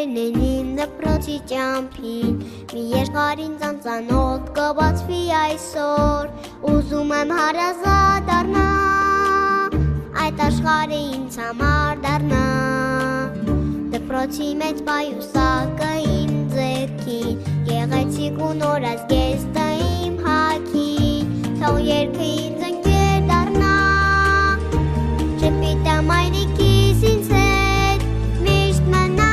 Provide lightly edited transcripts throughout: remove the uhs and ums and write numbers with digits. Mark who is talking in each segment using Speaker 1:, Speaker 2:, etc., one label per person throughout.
Speaker 1: Լենին դպրոցի ճամփին մի երկարին ծանծանոտ կբացվի այսօր ուզում եմ հարազատ դառնա այդ աշխարհը ինձ համար դառնա դպրոցի մեծ պայուսակը իմ ձեռքին գեղեցիկ ու նորաց գեստը իմ հագին թող երգը ինձ ընկեր դառնա Չպիտա մայրիկիս ինձ հետ միշտ մնա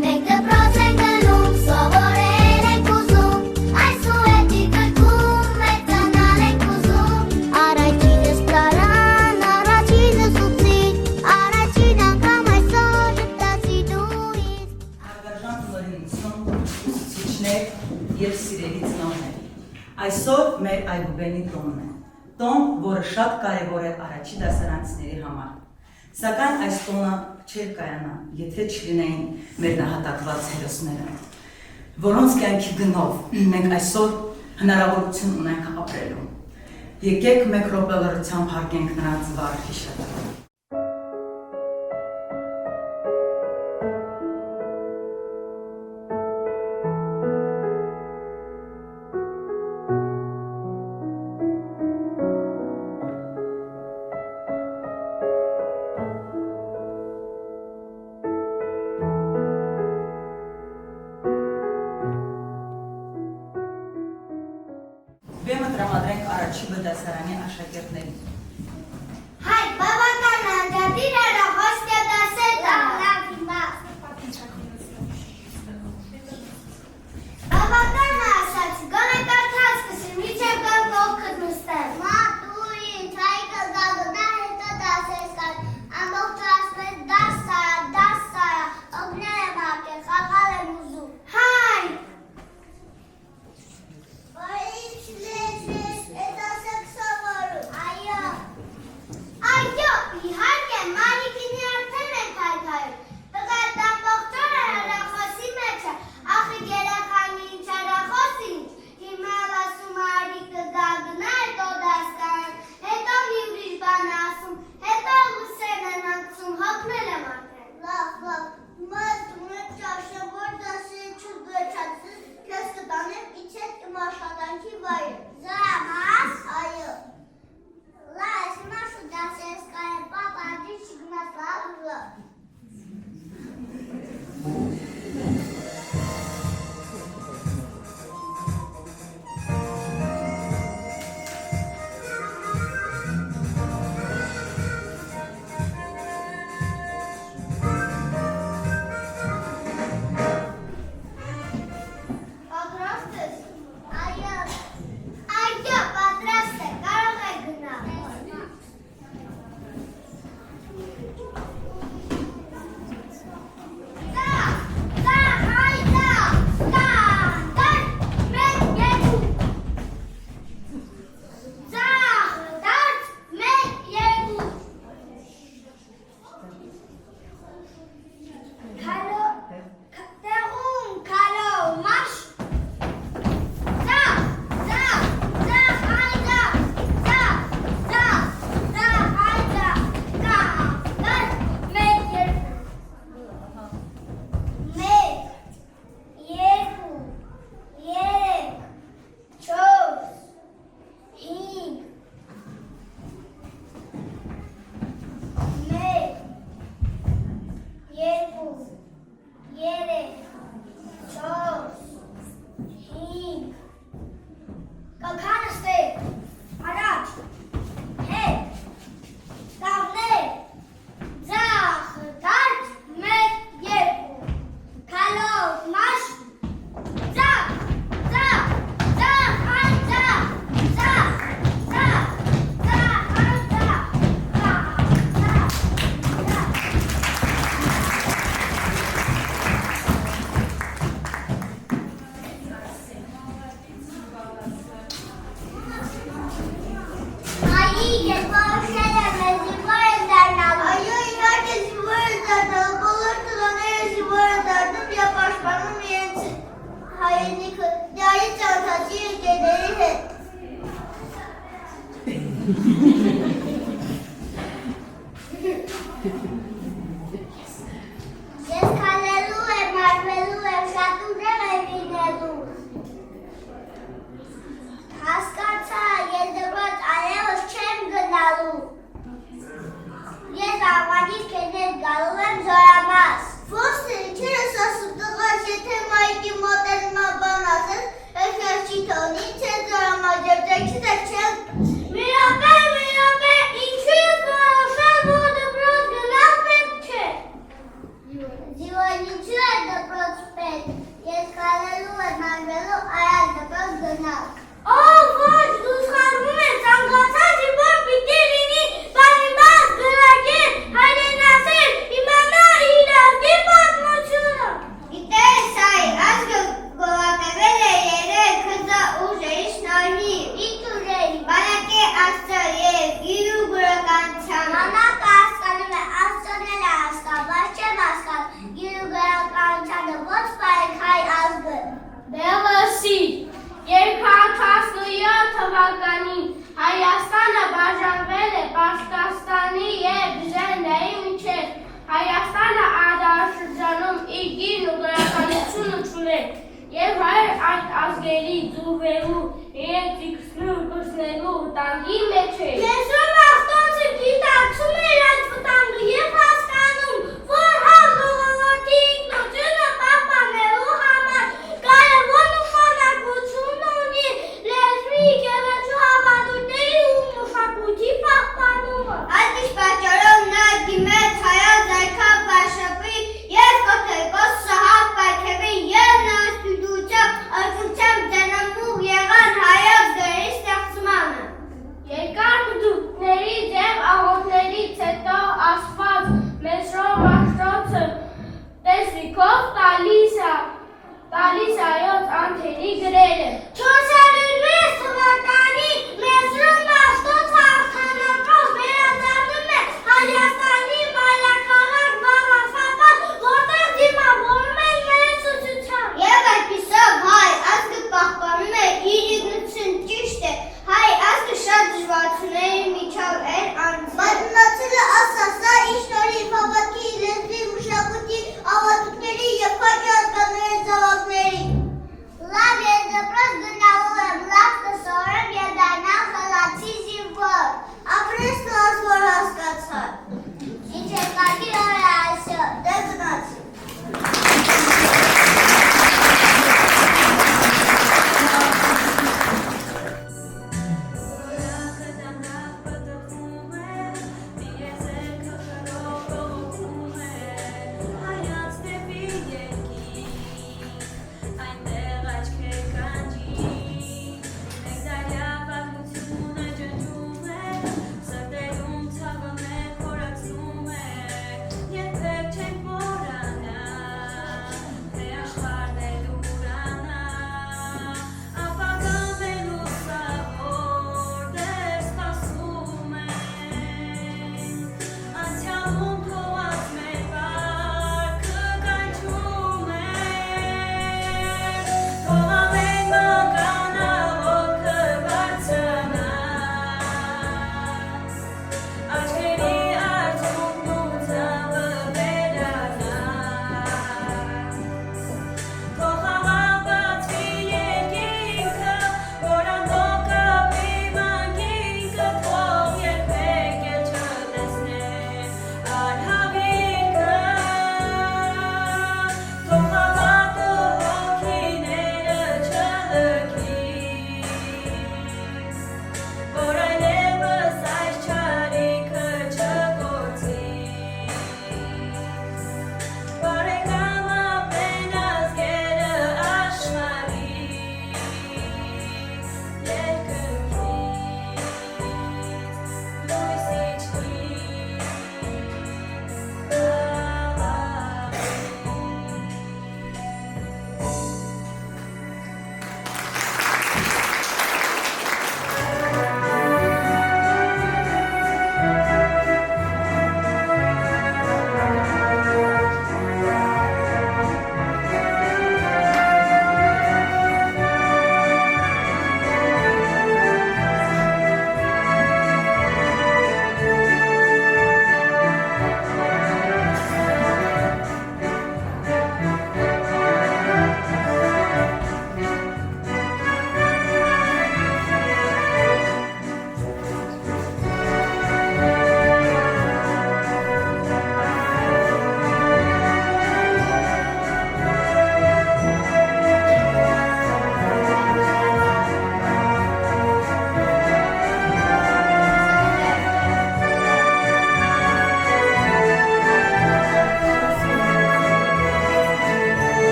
Speaker 1: Մենք դպրոց ենք գնում, սովորել ենք ուզում Այս ու հետի գրքում մեծանալ ենք ուզում Առաջինս տարան, առաջինս ուսուցիչ Առաջին անգամ այսօր ժպտացի դու ինձ
Speaker 2: Հարգարժան ծնողներ, ուսուցիչներ և սիրելի ծնողներ Այսօր մեր այբուբենի տոնն է Տոն, որը շատ կարևոր է առաջի դասարանցիների համար Սակայն այս տոնը չէր կայանա, եթե չլինեին մեր նահատակված հերոսները Որոնց կյանքի գնով մենք այսօր հնարավորություն ունենք ապրելու Եկեք մեկ րոպե լռությամբ հարգենք նրանց վառ հիշատակը Բեմը տրամադրենք առաջի բդասարանի աշակերտներին
Speaker 1: Հայ, բավական անդադիր արա, հոստյա դասետա Բավական ասաց, գոնե կարդաց կսի, միչև գան ովքըտ նստել Մատուրին, թայկը գագնա հետո դասես կար Ամբողջ ասպես դասարա, օգնել եմ հարկել, խաղալ եմ ուզում Հայ Այո, իհարկե, Մարիկինի արդեն է քայքայում Տղա տապողջորը հեռախոսի մեջ է Ախի երեխան ինչ հեռախոս ինչ Հիմա ասում Արիկը գագնա հետո դասկան Հետո մի ուրիշ բան ասում Հետո ուսեն են ակցում Հոգնել եմ արդեն Լավ, մատ ճաշավոր դասի չգոչացս Քեզ կտանեմ իչետ իմ աշխատանքի վայրը Զրամաս, այո Լավ, հիմա շու դասես կայեմ, պապ անդիր չգնաս լավ Պատրաստ ես? Այո, պատրաստ է, կարող է գնալ Քյոնի չէ դրամաճեպտեքի դեչել։ Մի րոպե, ինչու ես որոշել, որ դպրոց գնալ պետք չէ։ Ձիվոն ինչու է դպրոց պետք։ Ես կարելու եմ մանվելու այլ դպրոց գնալ։ Ոչ, դու սխալվում ես, ցանկացած որ պիտի լինի բանիմաց գրագետ, հայրենասեր, իմանա իր ազգի պատմությունը։ Գիտես, ազգը գոհատևել է երեք քզա ուժերի շնորհիվ, ինչ ուժերի, բանակի Աստծո և իր ու գրականության։ Բանակը հասկանում է, Աստծոն էլ է հասկանում, բայց չեմ հասկանում, իր ու գրականությանը ոչ պայք հայ ազգը։
Speaker 3: Լսի, 2017 թվականին Հայաստանը բաժանվել է Պարսկաստանի և Բյուզանդիայի միջև։ Հայաստանը ադարաշրջանում իր գիրն ու գրականությունը չուներ և հայր այդ ազգերի ձուլվելու, իրենց ձգելու ու կրսնելու վտանգի մեջ էր։
Speaker 1: Լեզուն ախտոնցը գիտակցում էր այդ վտանգը և հասկանում, որ ժողովրդի ինքնությունը պահպանելու համար կարևոր նշանակություն ունի լեզվի, եկեղեցու հավատությունների ու մշակույթի պահպանումը։ Այդ ինչ պատճառով նա դիմեց հայոց այգապ Վարշավի և կաթողիկոս Սահակ պայքարին և նորաստուդությամբ աջակցությամբ դենամուղ եղան հայոց գրերի ստեղծմանը։
Speaker 3: Երկար բդուկների և աղոթներից հետո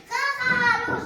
Speaker 1: Խաղալու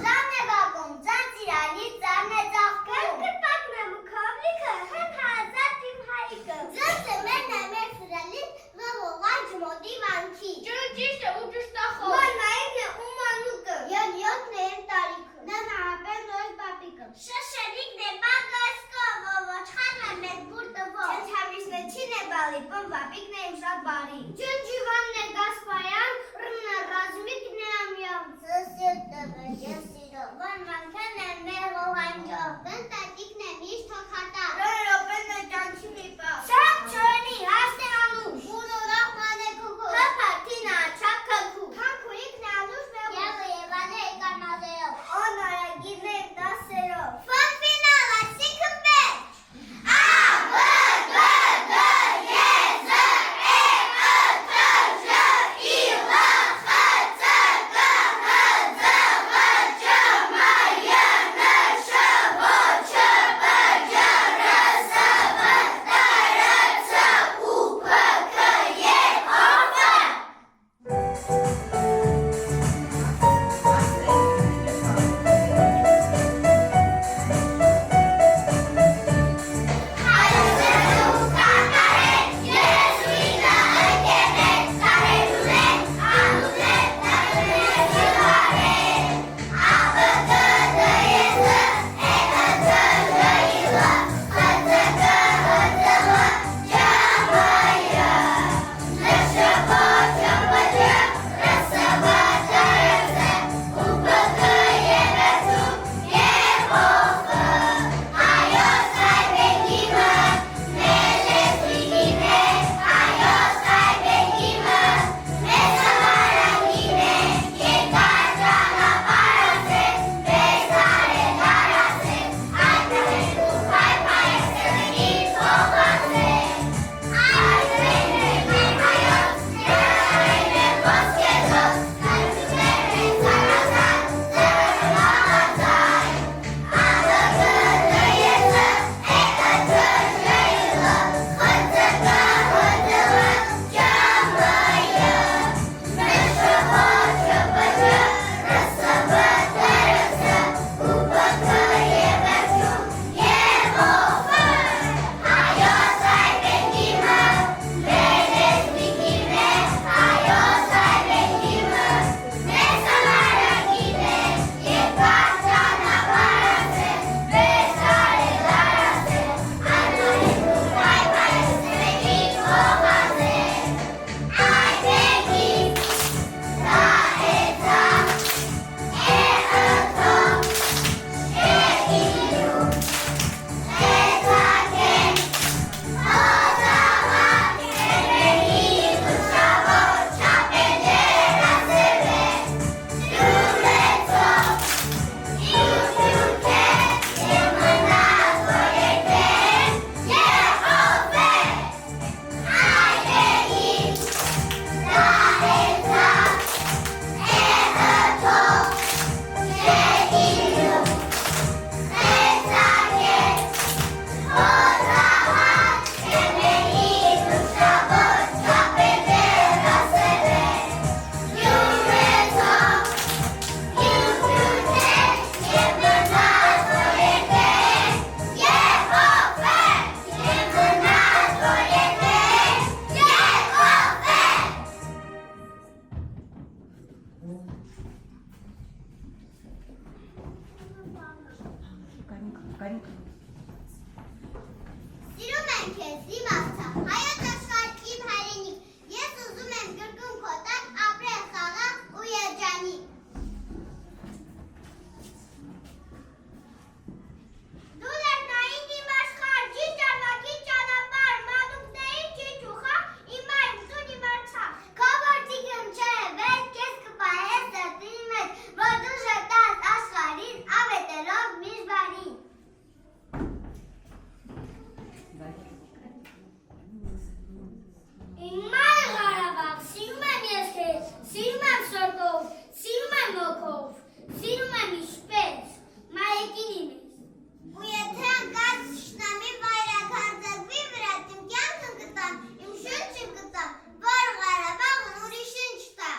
Speaker 2: Կարին
Speaker 1: Սիրում եմ քեզ, իմ աղջիկ, հայոց աշխարհ իմ հայրենիք, ես ուզում եմ գրկում քո տակ, ապրել խաղաղ ու երջանիկ։ Դու լեռնային իմ աշխարհ, ջիջ ճանապարհի ճանապարհ, մանուկներին ջիջ ու խաղ, իմ այր ծուն իմ արցախ։ Քո որդիքն չէ, վեր քեզ կպահես սրտի մեջ, որ դու ժպտաս աշխարհին, ավետելով միշտ բարին։ Իմ այր Ղարաբաղ, սիրում եմ ես քեզ, սիրում եմ սրտով, սիրում եմ հոգով, սիրում եմ ինչպես, մայրիկին իմս։ Ու եթե անկած շնամի վայրաքարձակվի վրա, իմ կյանքն կտամ, իմ շունչն կտամ, որ Ղարաբաղն ուրիշին չտա։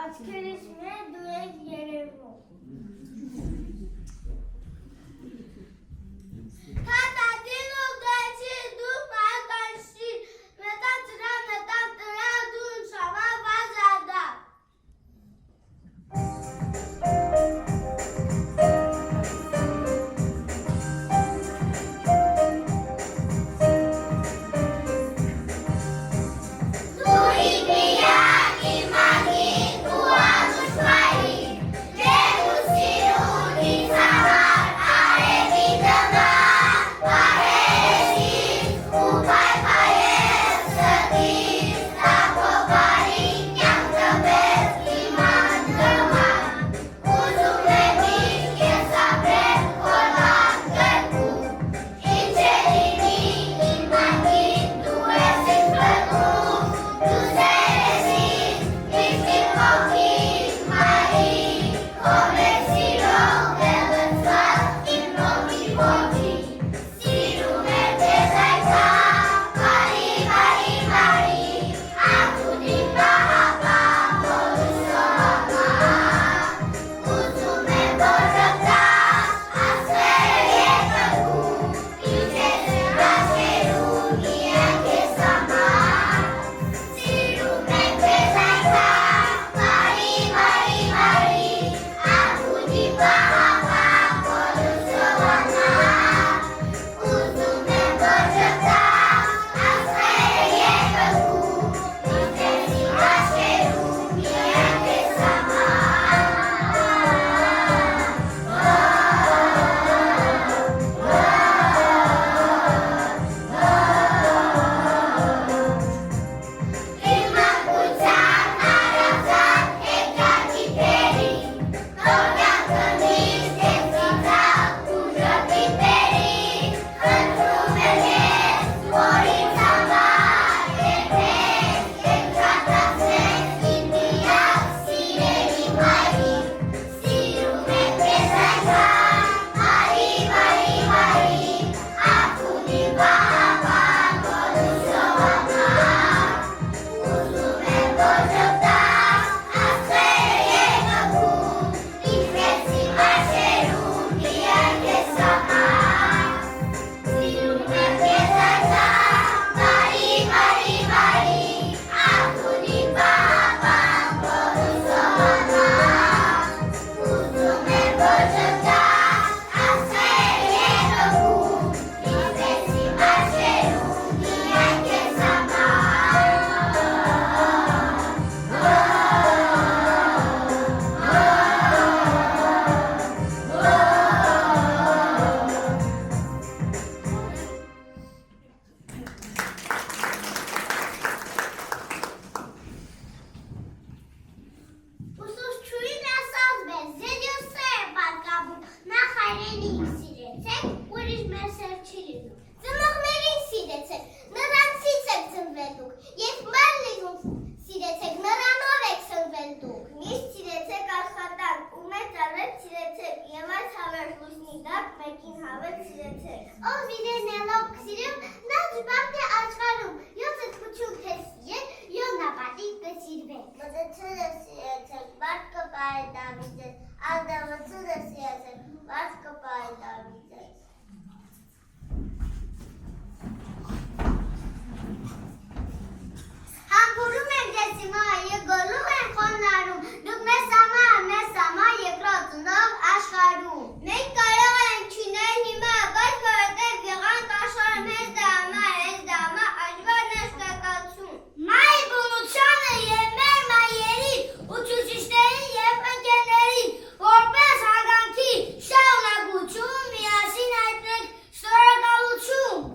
Speaker 3: Աչքերից մեր դու ես երևում։
Speaker 1: Հայերին սիրեցեք, ուրիշ մեր սեր չի լինում։ Ծնողներին սիրեցեք, նրանցից եք ծնվել դուք, և մայրիկուն սիրեցեք, նրանով եք ծնվել դուք։ Միշտ սիրեցեք աշխատանք, ու մեծ արել սիրեցեք, և այս հավերժ լուսնի դակ մեկին հավեր սիրեցեք։ Ով իրեն ելով սիրում, նա զբաղ է աշխարհում, յոթ զտկություն թե սիրեք, յոթ նապատիկ կսիրվեք։ Մտածելը սիրեցեք, մարդ կպահի Դավիթը, ադամությունը սիրեցեք, մարդ կպահի Դավիթը։ Համբուրում են ձեզ հիմա և գոլում են խոնարհում, դուք մեզ համար երկրորդ ծնող աշխարհում։ Մենք կարող ենք չունել հիմա, բայց որովհետև եղանք աշխարհում հենց դա համար աշխարհն է շքակացում։ Մայր բնությանը և մեր մայերի ու ցուցիչների և ընկերների որպես հարգանքի շարունակություն միասին հայտնենք շնորհակալություն։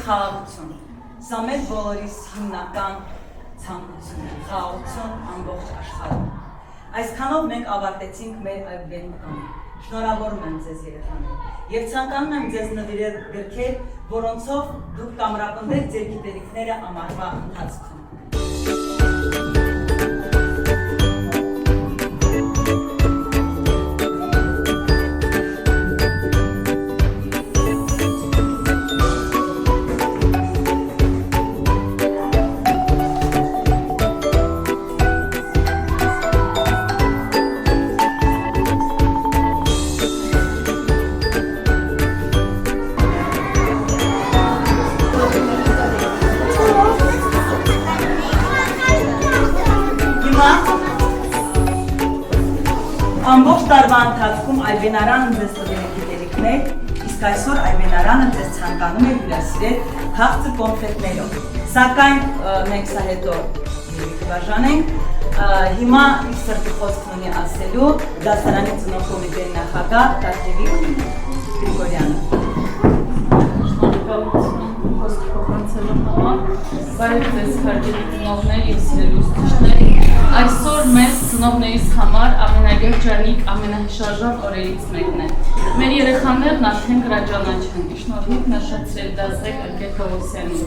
Speaker 2: խաղաղություն։ Սա մեր բոլորիս հիմնական ցանկությունն է, խաղաղություն ամբողջ աշխարհում։ Այսքանով մենք ավարտեցինք մեր այբուբենի տոնը։ Շնորհավորում եմ ձեզ երեխաներ եւ ցանկանում եմ ձեզ նվիրել գրքեր, որոնցով դուք կամրապնդեք ձեր գիտելիքները ամառվա ընթացքում։ Ամբողջ տարվա ընթացքում այբենարանը ձեզ տվել է գիտելիքներ, իսկ այսօր այբենարանը ձեզ ցանկանում է հյուրասիրել քաղցր կոնֆետներով։ Սակայն մենք սա հետո կբաժանենք։ Հիմա իր սրտի խոսքն ունի ասելու դասարանի ծնող կոմիտեի նախագահ Տաթևիկ Գրիգորյանը։
Speaker 4: Խոսք փոխանցելու համար, բարև ձեզ հարգելի ծնողներ եւ սիրելի ուսուցիչներ։ Այսօր մեզ ծնողներիս համար ամենաերջանիկ, ամենահիշարժան օրերից մեկն է։ Մեր երեխաներն արդեն գրաճանաչ են, շնորհիվ նշեցրել Դասարակ Ալկեր Պողոսյանին։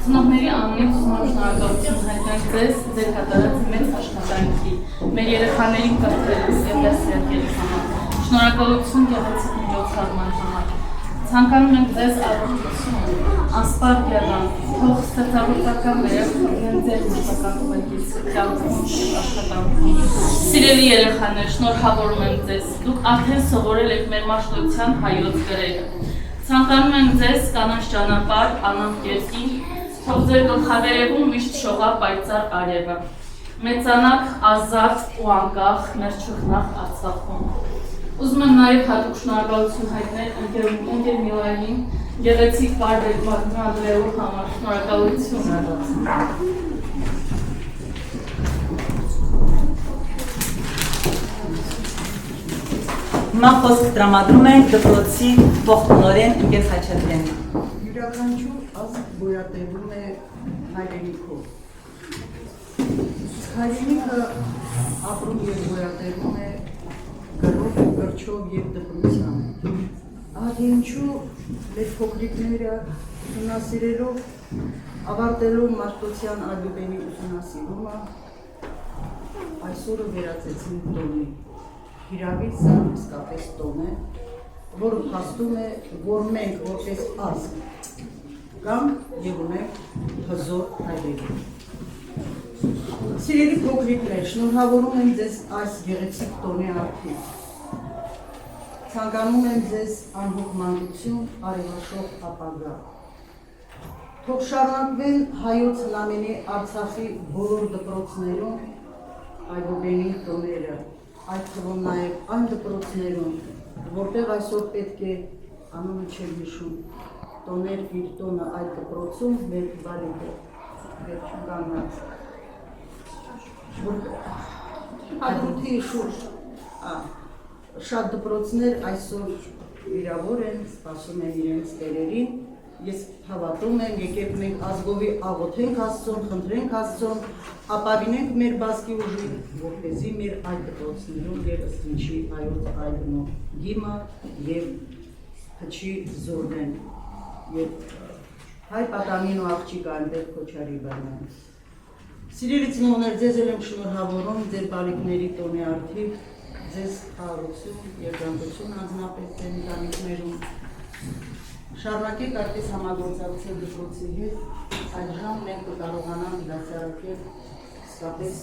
Speaker 4: Ծնողների անունից շնորհակալություն հայտնենք ձեզ ձեր կատարած մեծ աշխատանքի, մեր երեխաներին կրթելու եւ դասերակելու համար։ Շնորհակալություն գեղեցիկ միջոցառման համար։ Ցանկանում ենք ձեզ առողջություն, անսպառ կյանք, թող ստեղծագործական վերաբերյալ ձեր մշտական ուղեկից կյանքում եւ աշխատանքում։ Սիրելի երեխաներ, շնորհավորում եմ ձեզ։ Դուք արդեն սովորել եք մեր մաշտոցյան հայոց գրերը։ Ցանկանում ենք ձեզ կանանց ճանապարհ, անանց երկիր, թող ձեր գլխավերևում միշտ շողա պայծառ արևը։ Մեծանաք ազատ ու անկախ մեր ճգնախ Արցախում։ Ուզում եմ նաև հատուկ շնորհակալություն հայտնել ընկեր Միլային գեղեցիկ բարբեր մատնադրելու համար շնորհակալություն։
Speaker 2: Հիմա խոսք տրամադրում ենք դպրոցի փոխտնօրեն ընկեր Խաչատրյանին։
Speaker 5: Յուրաքանչյուր ազգ գոյատևում է հայրենիքով։ Հայրենիքը ապրում և գոյատևում է գրով, գրչով և դպրությամբ։ Ահա ինչու մեր փոքրիկները ուսումնասիրելով, ավարտելով մաշտոցյան այբուբենի ուսումնասիրումը, այսօրը վերածեցին տոնի։ Հիրավի սա իսկապես տոն է, որը փաստում է, որ մենք որպես ազգ կամ եւ ունենք հզոր հայրենիք։ Սիրելի փոքրիկներ, շնորհավորում եմ ձեզ այս գեղեցիկ տոնի արդիվ։ Ցանկանում եմ ձեզ անհոգմանդություն, արևաշող ապագա։ Թող շարունակվեն հայոց հնամենի Արցախի բոլոր դպրոցներում այբուբենի տոները, այդ թվում նաև այն դպրոցներում, որտեղ այսօր պետք է անունը չեմ հիշում, տոներ իր տոնը այդ դպրոցում մեր բարիք է, վերջում կանգնած։ Հադրութի շուրջ շատ դպրոցներ այսօր վիրավոր են, սպասում են իրենց տերերին, ես հավատում եմ, եկեք մենք ազգովի աղոթենք Աստծուն, խնդրենք Աստծուն, ապավինենք մեր բազկի ուժին, որպեսզի մեր այդ դպրոցներում եւ ըստ հայոց այգնո դիմը եւ փչի զորվեն եւ հայ պատանին ու աղջիկ այնտեղ Քոչարի բանան։ Սիրելի ծնողներ, ձեզ եմ շնորհավորում ձեր բալիկների տոնի արդիվ, ձեզ խաղաղություն, երջանկություն անձնապես ձեր ընտանիքներում։ Շարունակեք այդպես համագործակցել դպրոցի հետ, այժմ մենք կկարողանանք դասարակել իսկապես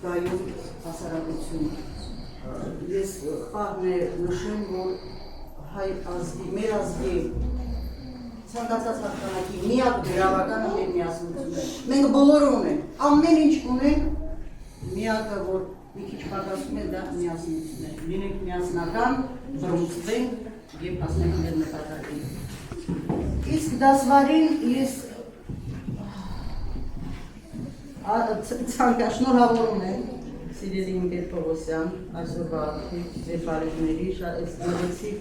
Speaker 5: կայուն հասարակություն։ Ես պահն է նշեմ, որ հայ ազգի, մեր ազգի ցանկացած հաղթանակի միակ գրավականը մեր միասնությունն է։ Մենք բոլորը ունենք, ամեն ինչ ունենք, միակը, որ մի քիչ պատասում է, դա միասնությունն է։ Լինենք միասնական, բռունցվենք եւ հասնենք մեր նպատակին։ Իսկ դասվարին ես շնորհավորում եմ սիրելի ընկեր Պողոսյան, այսօրվա ձեր բարեկամների գեղեցիկ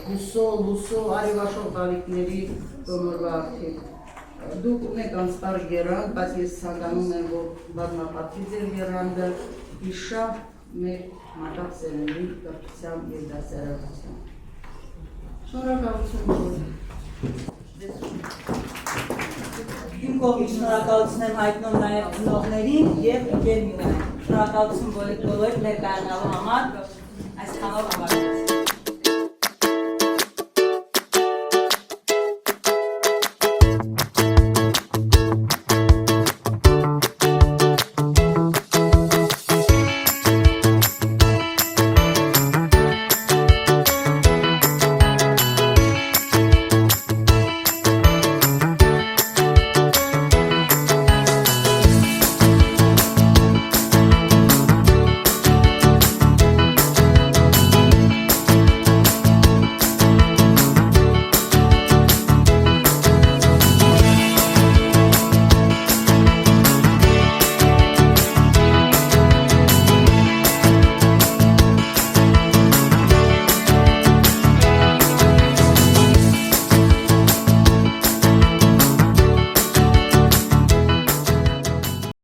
Speaker 5: հուսո, լուսո, արևաշող բարիկների տոնորվա արդիվ։ Դուք ունեք անսպար եռանդ, բայց ես ցանկանում եմ, որ բազմապատկի ձեր եռանդը հիշա մեր մատաղ սերների կրթության և դասարակության։ Շնորհակալություն։
Speaker 2: Իմ կողմից շնորհակալություն եմ հայտնում նաև ծնողներին և ընկերներին։ Շնորհակալություն բոլոր ներկայանալու համար։